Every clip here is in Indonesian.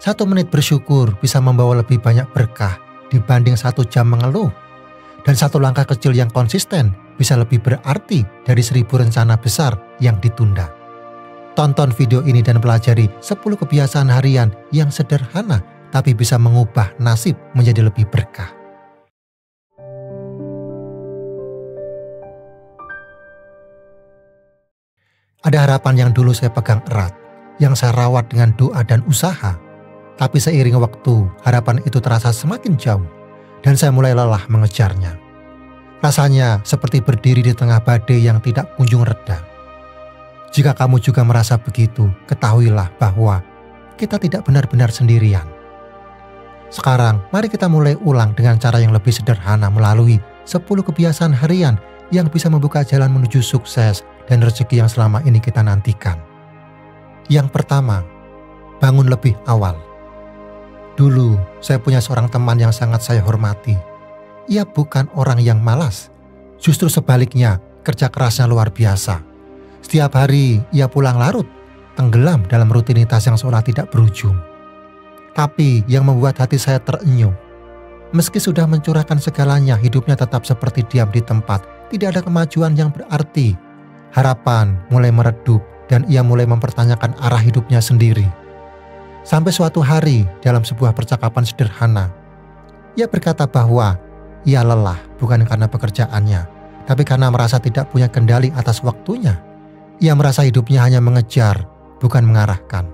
1 menit bersyukur bisa membawa lebih banyak berkah dibanding 1 jam mengeluh. Dan 1 langkah kecil yang konsisten bisa lebih berarti dari 1000 rencana besar yang ditunda. Tonton video ini dan pelajari 10 kebiasaan harian yang sederhana tapi bisa mengubah nasib menjadi lebih berkah. Ada harapan yang dulu saya pegang erat, yang saya rawat dengan doa dan usaha. Tapi seiring waktu, harapan itu terasa semakin jauh, dan saya mulai lelah mengejarnya. Rasanya seperti berdiri di tengah badai yang tidak kunjung reda. Jika kamu juga merasa begitu, ketahuilah bahwa kita tidak benar-benar sendirian. Sekarang, mari kita mulai ulang dengan cara yang lebih sederhana melalui 10 kebiasaan harian yang bisa membuka jalan menuju sukses dan rezeki yang selama ini kita nantikan. Yang pertama, bangun lebih awal. Dulu, saya punya seorang teman yang sangat saya hormati. Ia bukan orang yang malas. Justru sebaliknya, kerja kerasnya luar biasa. Setiap hari, ia pulang larut, tenggelam dalam rutinitas yang seolah tidak berujung. Tapi yang membuat hati saya terenyuh, meski sudah mencurahkan segalanya, hidupnya tetap seperti diam di tempat. Tidak ada kemajuan yang berarti. Harapan mulai meredup dan ia mulai mempertanyakan arah hidupnya sendiri. Sampai suatu hari dalam sebuah percakapan sederhana, ia berkata bahwa ia lelah bukan karena pekerjaannya, tapi karena merasa tidak punya kendali atas waktunya. Ia merasa hidupnya hanya mengejar, bukan mengarahkan.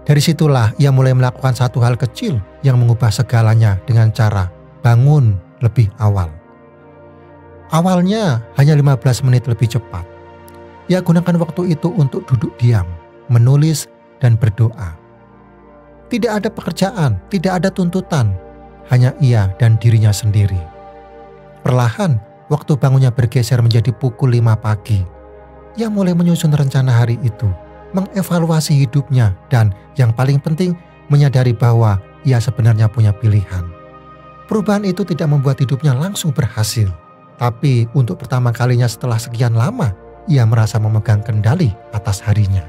Dari situlah ia mulai melakukan satu hal kecil yang mengubah segalanya dengan cara bangun lebih awal. Awalnya hanya 15 menit lebih cepat. Ia gunakan waktu itu untuk duduk diam, menulis, dan berdoa. Tidak ada pekerjaan, tidak ada tuntutan, hanya ia dan dirinya sendiri. Perlahan, waktu bangunnya bergeser menjadi pukul 5 pagi. Ia mulai menyusun rencana hari itu, mengevaluasi hidupnya, dan yang paling penting, menyadari bahwa ia sebenarnya punya pilihan. Perubahan itu tidak membuat hidupnya langsung berhasil, tapi untuk pertama kalinya setelah sekian lama, ia merasa memegang kendali atas harinya.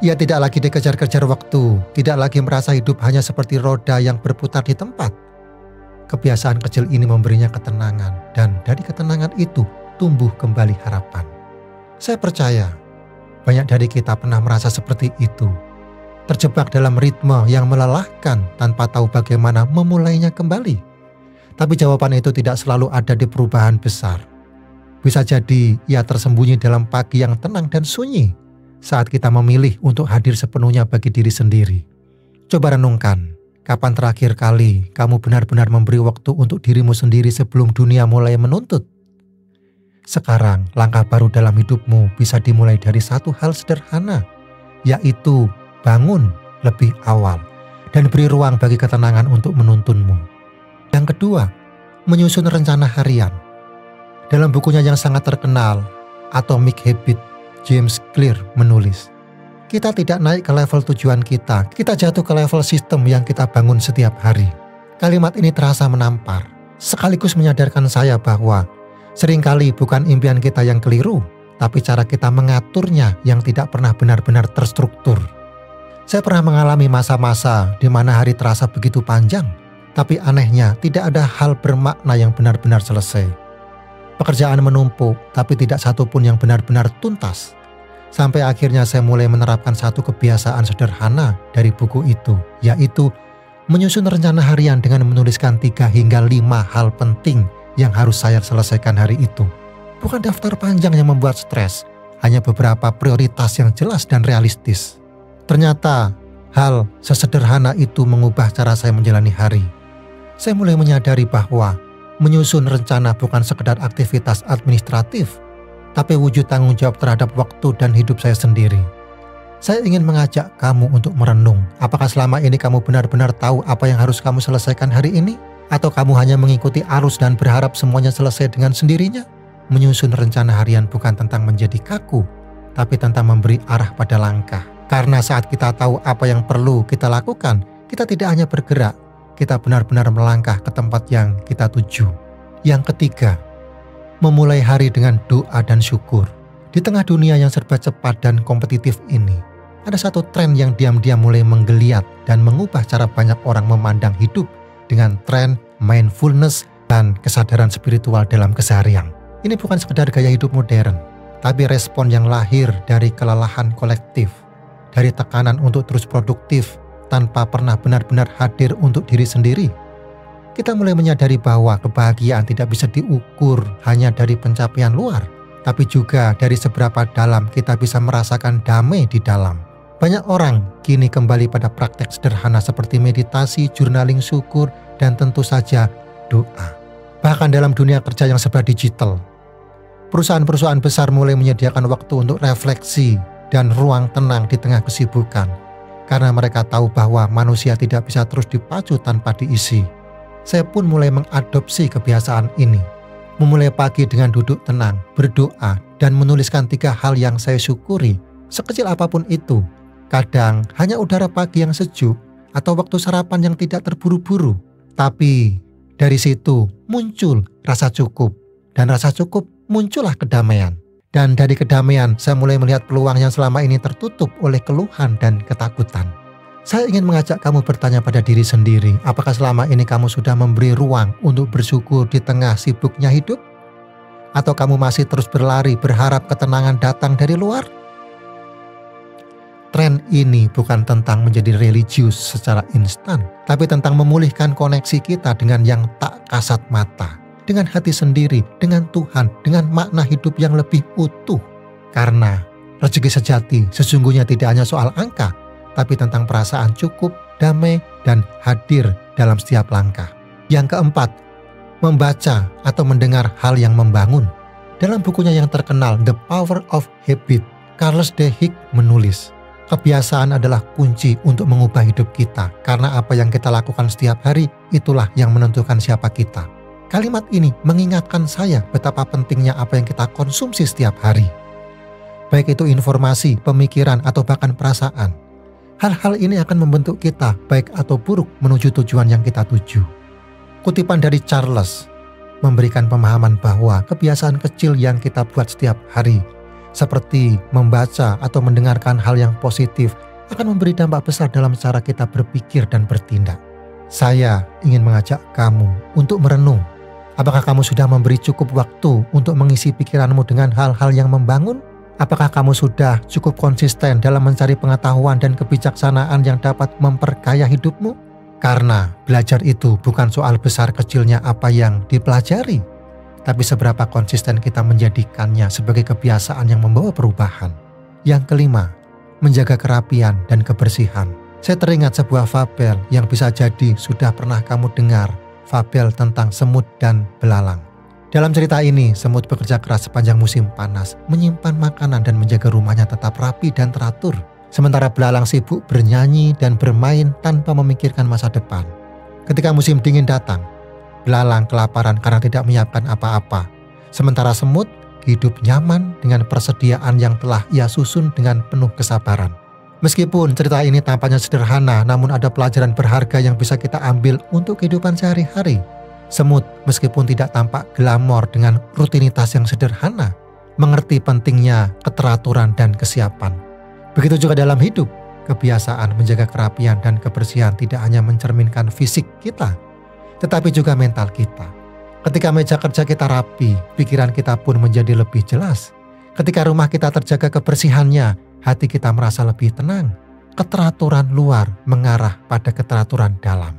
Ia tidak lagi dikejar-kejar waktu, tidak lagi merasa hidup hanya seperti roda yang berputar di tempat. Kebiasaan kecil ini memberinya ketenangan, dan dari ketenangan itu tumbuh kembali harapan. Saya percaya, banyak dari kita pernah merasa seperti itu, terjebak dalam ritme yang melelahkan tanpa tahu bagaimana memulainya kembali. Tapi jawaban itu tidak selalu ada di perubahan besar. Bisa jadi ia tersembunyi dalam pagi yang tenang dan sunyi, saat kita memilih untuk hadir sepenuhnya bagi diri sendiri. Coba renungkan, kapan terakhir kali kamu benar-benar memberi waktu untuk dirimu sendiri sebelum dunia mulai menuntut? Sekarang, langkah baru dalam hidupmu bisa dimulai dari satu hal sederhana, yaitu bangun lebih awal dan beri ruang bagi ketenangan untuk menuntunmu. Yang kedua, menyusun rencana harian. Dalam bukunya yang sangat terkenal, Atomic Habits, James Clear menulis, kita tidak naik ke level tujuan kita jatuh ke level sistem yang kita bangun setiap hari. Kalimat ini terasa menampar, sekaligus menyadarkan saya bahwa seringkali bukan impian kita yang keliru, tapi cara kita mengaturnya yang tidak pernah benar-benar terstruktur. Saya pernah mengalami masa-masa di mana hari terasa begitu panjang, tapi anehnya tidak ada hal bermakna yang benar-benar selesai. Pekerjaan menumpuk, tapi tidak satu pun yang benar-benar tuntas. Sampai akhirnya saya mulai menerapkan satu kebiasaan sederhana dari buku itu, yaitu menyusun rencana harian dengan menuliskan 3 hingga 5 hal penting yang harus saya selesaikan hari itu. Bukan daftar panjang yang membuat stres, hanya beberapa prioritas yang jelas dan realistis. Ternyata hal sesederhana itu mengubah cara saya menjalani hari. Saya mulai menyadari bahwa menyusun rencana bukan sekedar aktivitas administratif, tapi wujud tanggung jawab terhadap waktu dan hidup saya sendiri. Saya ingin mengajak kamu untuk merenung, apakah selama ini kamu benar-benar tahu apa yang harus kamu selesaikan hari ini? Atau kamu hanya mengikuti arus dan berharap semuanya selesai dengan sendirinya? Menyusun rencana harian bukan tentang menjadi kaku, tapi tentang memberi arah pada langkah. Karena saat kita tahu apa yang perlu kita lakukan, kita tidak hanya bergerak, kita benar-benar melangkah ke tempat yang kita tuju. Yang ketiga, memulai hari dengan doa dan syukur. Di tengah dunia yang serba cepat dan kompetitif ini, Ada satu tren yang diam-diam mulai menggeliat dan mengubah cara banyak orang memandang hidup dengan tren mindfulness dan kesadaran spiritual dalam keseharian. Ini bukan sekedar gaya hidup modern, tapi respon yang lahir dari kelelahan kolektif, dari tekanan untuk terus produktif tanpa pernah benar-benar hadir untuk diri sendiri. Kita mulai menyadari bahwa kebahagiaan tidak bisa diukur hanya dari pencapaian luar, tapi juga dari seberapa dalam kita bisa merasakan damai di dalam. Banyak orang kini kembali pada praktek sederhana seperti meditasi, journaling syukur, dan tentu saja doa. Bahkan dalam dunia kerja yang serba digital, perusahaan-perusahaan besar mulai menyediakan waktu untuk refleksi dan ruang tenang di tengah kesibukan. Karena mereka tahu bahwa manusia tidak bisa terus dipacu tanpa diisi. Saya pun mulai mengadopsi kebiasaan ini. Memulai pagi dengan duduk tenang, berdoa, dan menuliskan 3 hal yang saya syukuri, sekecil apapun itu. Kadang hanya udara pagi yang sejuk atau waktu sarapan yang tidak terburu-buru. Tapi dari situ muncul rasa cukup. Dan rasa cukup muncullah kedamaian. Dan dari kedamaian saya mulai melihat peluang yang selama ini tertutup oleh keluhan dan ketakutan. Saya ingin mengajak kamu bertanya pada diri sendiri, apakah selama ini kamu sudah memberi ruang untuk bersyukur di tengah sibuknya hidup? Atau kamu masih terus berlari berharap ketenangan datang dari luar? Tren ini bukan tentang menjadi religius secara instan, tapi tentang memulihkan koneksi kita dengan yang tak kasat mata, dengan hati sendiri, dengan Tuhan, dengan makna hidup yang lebih utuh. Karena rezeki sejati sesungguhnya tidak hanya soal angka, tapi tentang perasaan cukup, damai, dan hadir dalam setiap langkah. Yang keempat, membaca atau mendengar hal yang membangun. Dalam bukunya yang terkenal, The Power of Habit, Charles Duhigg menulis, kebiasaan adalah kunci untuk mengubah hidup kita, karena apa yang kita lakukan setiap hari, itulah yang menentukan siapa kita. Kalimat ini mengingatkan saya betapa pentingnya apa yang kita konsumsi setiap hari. Baik itu informasi, pemikiran, atau bahkan perasaan. Hal-hal ini akan membentuk kita, baik atau buruk, menuju tujuan yang kita tuju. Kutipan dari Charles memberikan pemahaman bahwa kebiasaan kecil yang kita buat setiap hari, seperti membaca atau mendengarkan hal yang positif, akan memberi dampak besar dalam cara kita berpikir dan bertindak. Saya ingin mengajak kamu untuk merenung. Apakah kamu sudah memberi cukup waktu untuk mengisi pikiranmu dengan hal-hal yang membangun? Apakah kamu sudah cukup konsisten dalam mencari pengetahuan dan kebijaksanaan yang dapat memperkaya hidupmu? Karena belajar itu bukan soal besar kecilnya apa yang dipelajari, tapi seberapa konsisten kita menjadikannya sebagai kebiasaan yang membawa perubahan. Yang kelima, menjaga kerapian dan kebersihan. Saya teringat sebuah fabel yang bisa jadi sudah pernah kamu dengar, fabel tentang semut dan belalang. Dalam cerita ini, semut bekerja keras sepanjang musim panas, menyimpan makanan dan menjaga rumahnya tetap rapi dan teratur. Sementara belalang sibuk bernyanyi dan bermain tanpa memikirkan masa depan. Ketika musim dingin datang, belalang kelaparan karena tidak menyiapkan apa-apa. Sementara semut hidup nyaman dengan persediaan yang telah ia susun dengan penuh kesabaran. Meskipun cerita ini tampaknya sederhana, namun ada pelajaran berharga yang bisa kita ambil untuk kehidupan sehari-hari. Semut, meskipun tidak tampak glamor dengan rutinitas yang sederhana, mengerti pentingnya keteraturan dan kesiapan. Begitu juga dalam hidup, kebiasaan menjaga kerapian dan kebersihan tidak hanya mencerminkan fisik kita, tetapi juga mental kita. Ketika meja kerja kita rapi, pikiran kita pun menjadi lebih jelas. Ketika rumah kita terjaga kebersihannya, hati kita merasa lebih tenang. Keteraturan luar mengarah pada keteraturan dalam.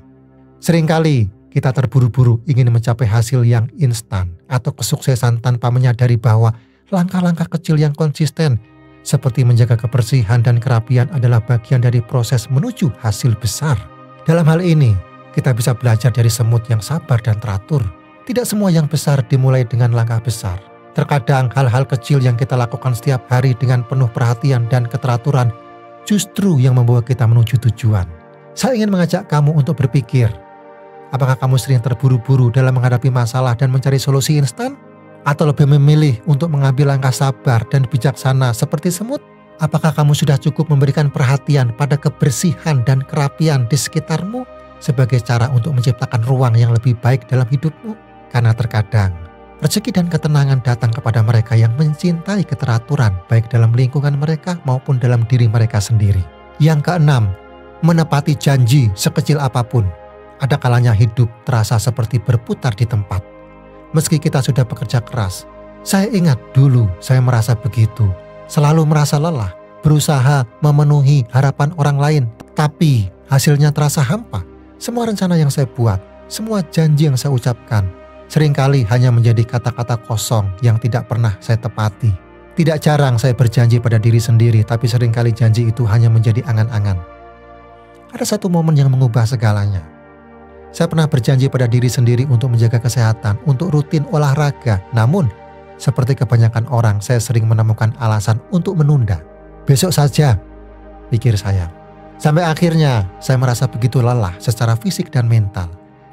Seringkali kita terburu-buru ingin mencapai hasil yang instan atau kesuksesan tanpa menyadari bahwa langkah-langkah kecil yang konsisten seperti menjaga kebersihan dan kerapian adalah bagian dari proses menuju hasil besar. Dalam hal ini, kita bisa belajar dari semut yang sabar dan teratur. Tidak semua yang besar dimulai dengan langkah besar. Terkadang hal-hal kecil yang kita lakukan setiap hari dengan penuh perhatian dan keteraturan justru yang membawa kita menuju tujuan. Saya ingin mengajak kamu untuk berpikir, apakah kamu sering terburu-buru dalam menghadapi masalah dan mencari solusi instan? Atau lebih memilih untuk mengambil langkah sabar dan bijaksana seperti semut? Apakah kamu sudah cukup memberikan perhatian pada kebersihan dan kerapian di sekitarmu sebagai cara untuk menciptakan ruang yang lebih baik dalam hidupmu? Karena terkadang Rezeki dan ketenangan datang kepada mereka yang mencintai keteraturan baik dalam lingkungan mereka maupun dalam diri mereka sendiri. Yang keenam, menepati janji sekecil apapun. Ada kalanya hidup terasa seperti berputar di tempat. Meski kita sudah bekerja keras, saya ingat dulu saya merasa begitu. Selalu merasa lelah, berusaha memenuhi harapan orang lain, tapi hasilnya terasa hampa. Semua rencana yang saya buat, semua janji yang saya ucapkan, seringkali hanya menjadi kata-kata kosong yang tidak pernah saya tepati. Tidak jarang saya berjanji pada diri sendiri, tapi seringkali janji itu hanya menjadi angan-angan. Ada satu momen yang mengubah segalanya. Saya pernah berjanji pada diri sendiri untuk menjaga kesehatan, untuk rutin olahraga. Namun, seperti kebanyakan orang, saya sering menemukan alasan untuk menunda. Besok saja, pikir saya. Sampai akhirnya, saya merasa begitu lelah secara fisik dan mental.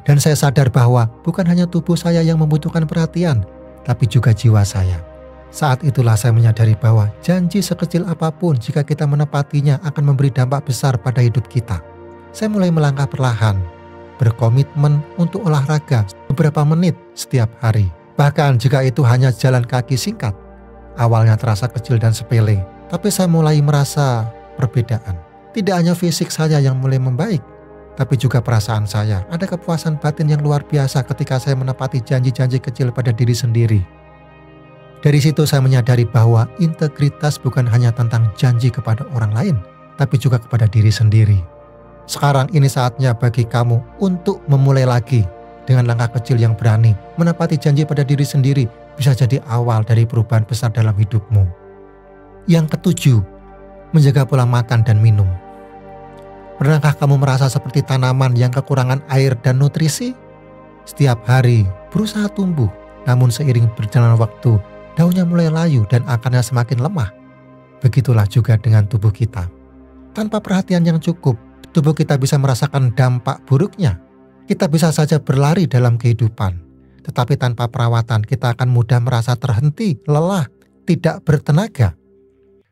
Dan saya sadar bahwa bukan hanya tubuh saya yang membutuhkan perhatian, tapi juga jiwa saya. Saat itulah saya menyadari bahwa janji sekecil apapun jika kita menepatinya akan memberi dampak besar pada hidup kita. Saya mulai melangkah perlahan, berkomitmen untuk olahraga beberapa menit setiap hari. Bahkan jika itu hanya jalan kaki singkat. Awalnya terasa kecil dan sepele, tapi saya mulai merasa perbedaan. Tidak hanya fisik saya yang mulai membaik, tapi juga perasaan saya. Ada kepuasan batin yang luar biasa ketika saya menepati janji-janji kecil pada diri sendiri. Dari situ saya menyadari bahwa integritas bukan hanya tentang janji kepada orang lain, tapi juga kepada diri sendiri. Sekarang ini saatnya bagi kamu untuk memulai lagi dengan langkah kecil yang berani. Menepati janji pada diri sendiri bisa jadi awal dari perubahan besar dalam hidupmu. Yang ketujuh, menjaga pola makan dan minum. Pernahkah kamu merasa seperti tanaman yang kekurangan air dan nutrisi? Setiap hari berusaha tumbuh, namun seiring berjalan waktu, daunnya mulai layu dan akarnya semakin lemah. Begitulah juga dengan tubuh kita. Tanpa perhatian yang cukup, tubuh kita bisa merasakan dampak buruknya. Kita bisa saja berlari dalam kehidupan, tetapi tanpa perawatan kita akan mudah merasa terhenti, lelah, tidak bertenaga.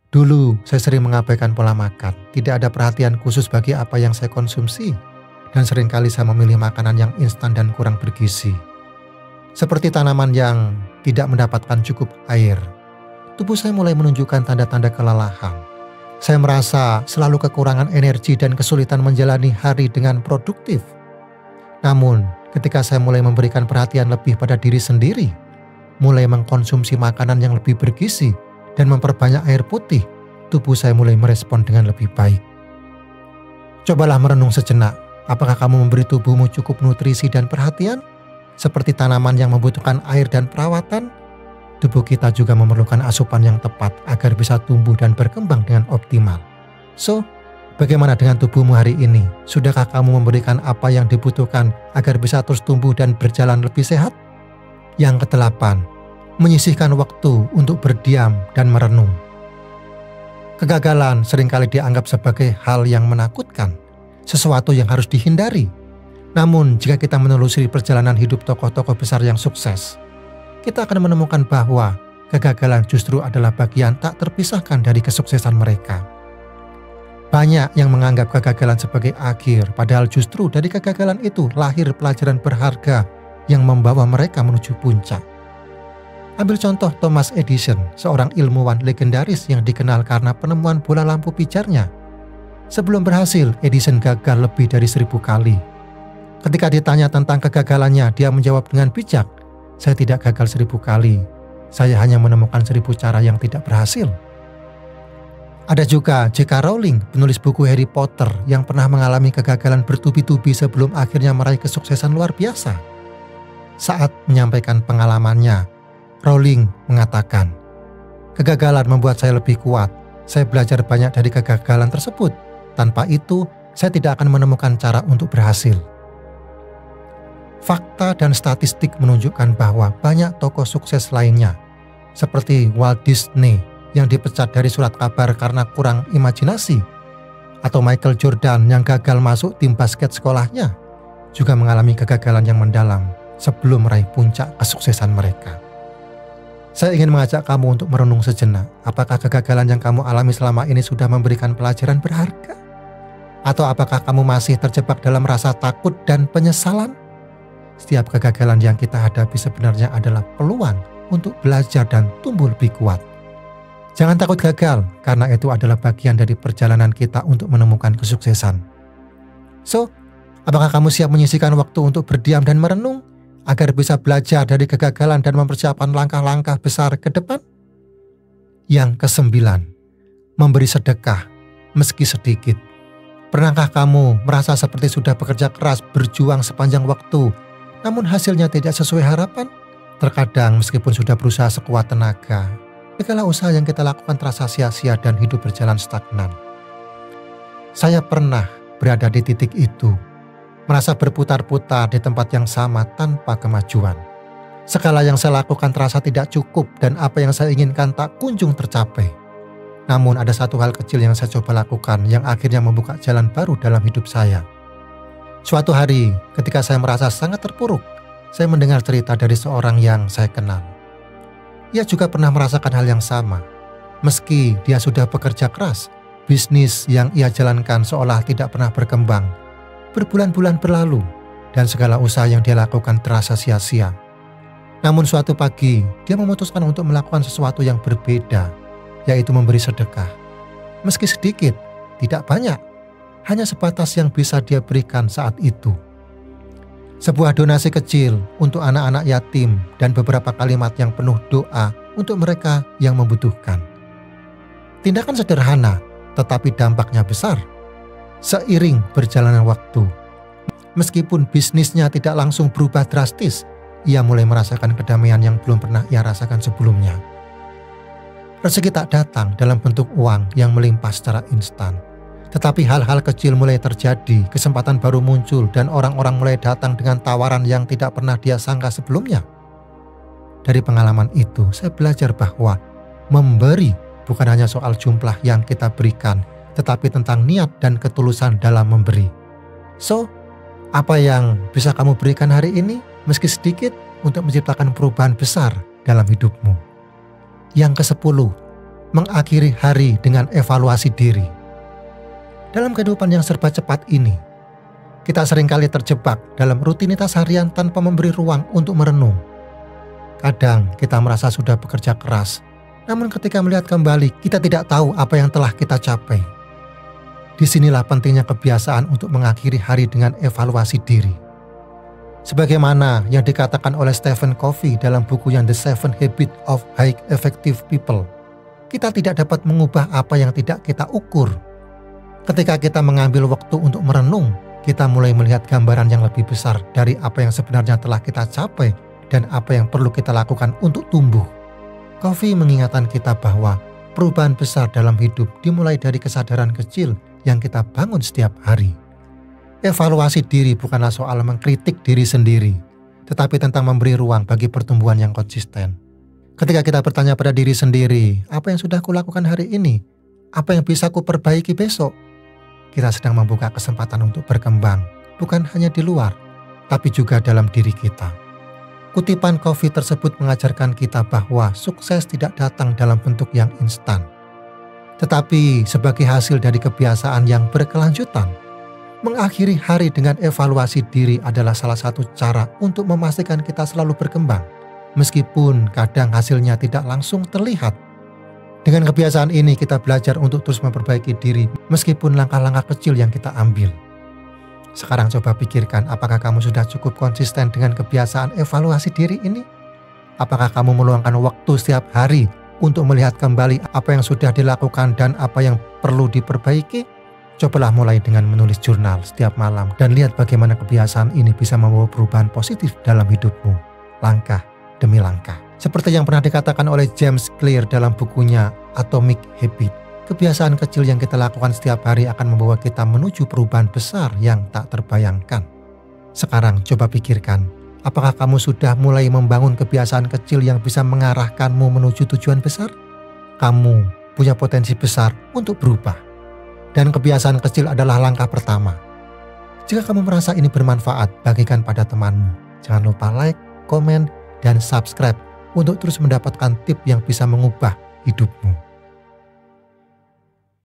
Dulu saya sering mengabaikan pola makan, tidak ada perhatian khusus bagi apa yang saya konsumsi, dan seringkali saya memilih makanan yang instan dan kurang bergizi. Seperti tanaman yang tidak mendapatkan cukup air, tubuh saya mulai menunjukkan tanda-tanda kelelahan. Saya merasa selalu kekurangan energi dan kesulitan menjalani hari dengan produktif. Namun, ketika saya mulai memberikan perhatian lebih pada diri sendiri, mulai mengkonsumsi makanan yang lebih bergizi, dan memperbanyak air putih, tubuh saya mulai merespon dengan lebih baik. Cobalah merenung sejenak, apakah kamu memberi tubuhmu cukup nutrisi dan perhatian? Seperti tanaman yang membutuhkan air dan perawatan, tubuh kita juga memerlukan asupan yang tepat agar bisa tumbuh dan berkembang dengan optimal. So, bagaimana dengan tubuhmu hari ini? Sudahkah kamu memberikan apa yang dibutuhkan agar bisa terus tumbuh dan berjalan lebih sehat? Yang kedelapan, menyisihkan waktu untuk berdiam dan merenung. Kegagalan seringkali dianggap sebagai hal yang menakutkan, sesuatu yang harus dihindari. Namun, jika kita menelusuri perjalanan hidup tokoh-tokoh besar yang sukses, kita akan menemukan bahwa kegagalan justru adalah bagian tak terpisahkan dari kesuksesan mereka. Banyak yang menganggap kegagalan sebagai akhir, padahal justru dari kegagalan itu lahir pelajaran berharga yang membawa mereka menuju puncak. Ambil contoh Thomas Edison, seorang ilmuwan legendaris yang dikenal karena penemuan bola lampu pijarnya. Sebelum berhasil, Edison gagal lebih dari 1000 kali. Ketika ditanya tentang kegagalannya, dia menjawab dengan bijak, "Saya tidak gagal 1000 kali, saya hanya menemukan 1000 cara yang tidak berhasil." Ada juga J.K. Rowling, penulis buku Harry Potter yang pernah mengalami kegagalan bertubi-tubi sebelum akhirnya meraih kesuksesan luar biasa. Saat menyampaikan pengalamannya, Rowling mengatakan, "Kegagalan membuat saya lebih kuat. Saya belajar banyak dari kegagalan tersebut. Tanpa itu, saya tidak akan menemukan cara untuk berhasil." Fakta dan statistik menunjukkan bahwa banyak tokoh sukses lainnya, seperti Walt Disney yang dipecat dari surat kabar karena kurang imajinasi, atau Michael Jordan yang gagal masuk tim basket sekolahnya, juga mengalami kegagalan yang mendalam sebelum meraih puncak kesuksesan mereka. Saya ingin mengajak kamu untuk merenung sejenak, apakah kegagalan yang kamu alami selama ini sudah memberikan pelajaran berharga? Atau apakah kamu masih terjebak dalam rasa takut dan penyesalan? Setiap kegagalan yang kita hadapi sebenarnya adalah peluang untuk belajar dan tumbuh lebih kuat. Jangan takut gagal, karena itu adalah bagian dari perjalanan kita untuk menemukan kesuksesan. So, apakah kamu siap menyisihkan waktu untuk berdiam dan merenung agar bisa belajar dari kegagalan dan mempersiapkan langkah-langkah besar ke depan? Yang kesembilan, memberi sedekah meski sedikit. Pernahkah kamu merasa seperti sudah bekerja keras berjuang sepanjang waktu, namun hasilnya tidak sesuai harapan? Terkadang meskipun sudah berusaha sekuat tenaga, segala usaha yang kita lakukan terasa sia-sia dan hidup berjalan stagnan. Saya pernah berada di titik itu, merasa berputar-putar di tempat yang sama tanpa kemajuan. Segala yang saya lakukan terasa tidak cukup dan apa yang saya inginkan tak kunjung tercapai. Namun ada satu hal kecil yang saya coba lakukan yang akhirnya membuka jalan baru dalam hidup saya. Suatu hari ketika saya merasa sangat terpuruk, saya mendengar cerita dari seorang yang saya kenal. Ia juga pernah merasakan hal yang sama. Meski dia sudah bekerja keras, bisnis yang ia jalankan seolah tidak pernah berkembang. Berbulan-bulan berlalu dan segala usaha yang dia lakukan terasa sia-sia. Namun suatu pagi, dia memutuskan untuk melakukan sesuatu yang berbeda, yaitu memberi sedekah. Meski sedikit, tidak banyak, hanya sebatas yang bisa dia berikan saat itu. Sebuah donasi kecil untuk anak-anak yatim dan beberapa kalimat yang penuh doa untuk mereka yang membutuhkan. Tindakan sederhana, tetapi dampaknya besar. Seiring berjalannya waktu, meskipun bisnisnya tidak langsung berubah drastis, ia mulai merasakan kedamaian yang belum pernah ia rasakan sebelumnya. Rezeki tak datang dalam bentuk uang yang melimpah secara instan. Tetapi hal-hal kecil mulai terjadi, kesempatan baru muncul, dan orang-orang mulai datang dengan tawaran yang tidak pernah dia sangka sebelumnya. Dari pengalaman itu, saya belajar bahwa memberi bukan hanya soal jumlah yang kita berikan, tetapi tentang niat dan ketulusan dalam memberi. So, apa yang bisa kamu berikan hari ini, meski sedikit, untuk menciptakan perubahan besar dalam hidupmu? Yang ke-10, mengakhiri hari dengan evaluasi diri. Dalam kehidupan yang serba cepat ini, kita seringkali terjebak dalam rutinitas harian tanpa memberi ruang untuk merenung. Kadang kita merasa sudah bekerja keras, namun ketika melihat kembali, kita tidak tahu apa yang telah kita capai. Disinilah pentingnya kebiasaan untuk mengakhiri hari dengan evaluasi diri. Sebagaimana yang dikatakan oleh Stephen Covey dalam bukunya The 7 Habits of Highly Effective People, kita tidak dapat mengubah apa yang tidak kita ukur. Ketika kita mengambil waktu untuk merenung, kita mulai melihat gambaran yang lebih besar dari apa yang sebenarnya telah kita capai dan apa yang perlu kita lakukan untuk tumbuh. Covey mengingatkan kita bahwa perubahan besar dalam hidup dimulai dari kesadaran kecil yang kita bangun setiap hari. Evaluasi diri bukanlah soal mengkritik diri sendiri, tetapi tentang memberi ruang bagi pertumbuhan yang konsisten. Ketika kita bertanya pada diri sendiri, apa yang sudah kulakukan hari ini? Apa yang bisa kuperbaiki besok? Kita sedang membuka kesempatan untuk berkembang, bukan hanya di luar, tapi juga dalam diri kita. Kutipan Covey tersebut mengajarkan kita bahwa sukses tidak datang dalam bentuk yang instan, tetapi sebagai hasil dari kebiasaan yang berkelanjutan. Mengakhiri hari dengan evaluasi diri adalah salah satu cara untuk memastikan kita selalu berkembang, meskipun kadang hasilnya tidak langsung terlihat. Dengan kebiasaan ini kita belajar untuk terus memperbaiki diri meskipun langkah-langkah kecil yang kita ambil. Sekarang coba pikirkan, apakah kamu sudah cukup konsisten dengan kebiasaan evaluasi diri ini? Apakah kamu meluangkan waktu setiap hari untuk melihat kembali apa yang sudah dilakukan dan apa yang perlu diperbaiki? Cobalah mulai dengan menulis jurnal setiap malam dan lihat bagaimana kebiasaan ini bisa membawa perubahan positif dalam hidupmu, langkah demi langkah. Seperti yang pernah dikatakan oleh James Clear dalam bukunya Atomic Habits, kebiasaan kecil yang kita lakukan setiap hari akan membawa kita menuju perubahan besar yang tak terbayangkan. Sekarang coba pikirkan, apakah kamu sudah mulai membangun kebiasaan kecil yang bisa mengarahkanmu menuju tujuan besar? Kamu punya potensi besar untuk berubah. Dan kebiasaan kecil adalah langkah pertama. Jika kamu merasa ini bermanfaat, bagikan pada temanmu. Jangan lupa like, komen, dan subscribe untuk terus mendapatkan tips yang bisa mengubah hidupmu.